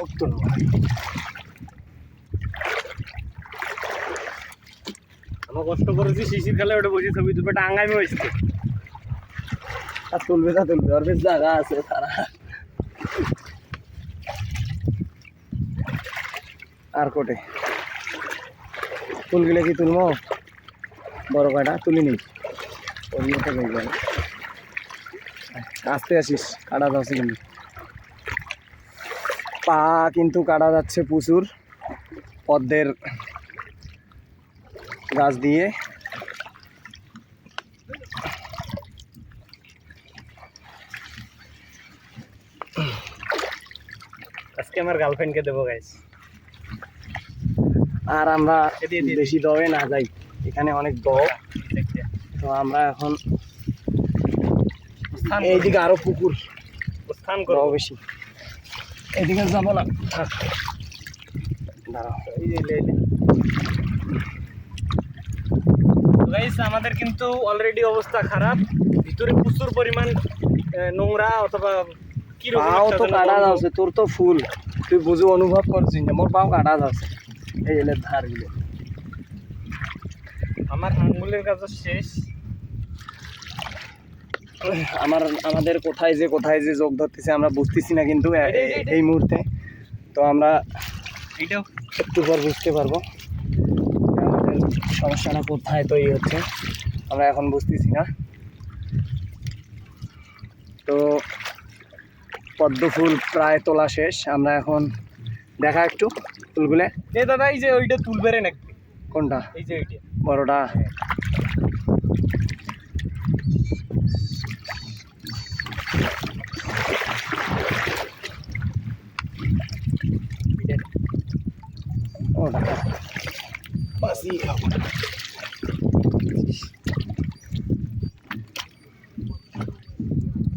মুক্ত নয়। আমরা কষ্ট করেছি শিশির খেলে ওটা বসে ছবি তুলবে, টাঙ্গাইমে হয়েছে। আর তুলবে না তুলবে, ওর বেশ জায়গা আছে তারা। আর কোটে ফুলগুলো কি তুলবো? বড় কয়টা তুলি নি, আসতে আসিস, কাটা যাচ্ছে কিন্তু পা কিন্তু কাটা যাচ্ছে প্রচুর পদ্মের গাছ দিয়ে। আজকে আমার গার্লফ্রেন্ডকে দেবো গাইস। আর আমরা বেশি দবে না যাই, এখানে অনেক দ। তো আমরা এখন এইদিকে আরো পুকুর স্নান করবো বেশি, এদিকে যাবো না, থাক দাঁড়াও। গাইস আমাদের কিন্তু অলরেডি অবস্থা খারাপ, ভিতরে প্রচুর পরিমাণ নোংরা অথবা কি পাও তো কাটা যাচ্ছে, তোর তো ফুল, তুই বুঝে অনুভব করছিস না, মোর পাও কাটা যাচ্ছে এই এলে ধার গুলো। আমার আঙ্গুলের কাজ শেষ। আমাদের কোথায় যে যোগ ধরতেছে আমরা বুঝতেছি না কিন্তু এই মুহূর্তে। তো আমরা এইটাও একটু পর বুঝতে পারবো আমাদের সমস্যাটা কোথায় তৈরি হচ্ছে, আমরা এখন বুঝতেছি না। তো পদ্ম ফুল প্রায় তোলা শেষ, আমরা এখন দেখা একটু ফুলগুলো। এ দাদা এই যে ওইটা তুলবে রে নাকি? কোনটা? এই যে ওইটা বড়টা? ওটা বাসি খাবো।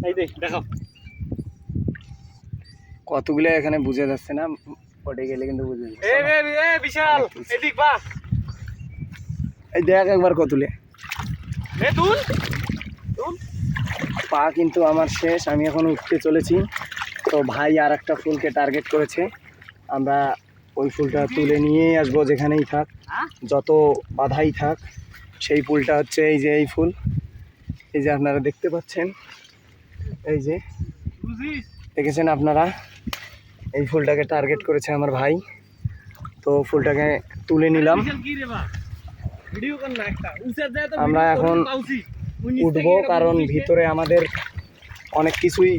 এই দেখ দেখো কতগুলো এখানে বুঝে যাচ্ছে না, পটে গেলে কিন্তু বুঝে যাচ্ছে। এ বিশাল এদিক বা এই দেখ একবার কতুলে এ তুল। পা কিন্তু আমার শেষ, আমি এখন উঠতে চলেছি। তো ভাই আর একটা ফুলকে টার্গেট করেছে, আমরা ওই ফুলটা তুলে নিয়েই আসবো যেখানেই থাক, যত বাধাই থাক। সেই ফুলটা হচ্ছে এই যে এই ফুল, এই যে আপনারা দেখতে পাচ্ছেন, এই যে দেখেছেন আপনারা, এই ফুলটাকে টার্গেট করেছে আমার ভাই। তো ফুলটাকে তুলে নিলাম, আমরা এখন উঠবো, কারণ ভিতরে আমাদের অনেক কিছুই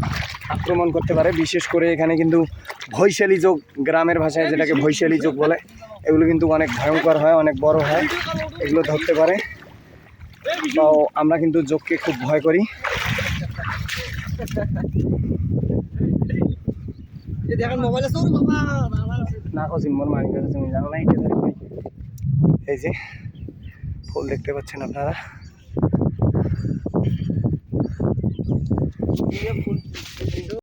আক্রমণ করতে পারে। বিশেষ করে এখানে কিন্তু বৈশালী যোগ, গ্রামের ভাষায় যেটাকে বৈশালী যোগ বলে, এগুলো কিন্তু অনেক ভয়ঙ্কর হয়, অনেক বড় হয়, এগুলো ধরতে পারে। তো আমরা কিন্তু যোগকে খুব ভয় করি। না কসিম মোর মারি কাছে তুমি জানো না, এই যে ফুল দেখতে পাচ্ছেন আপনারা।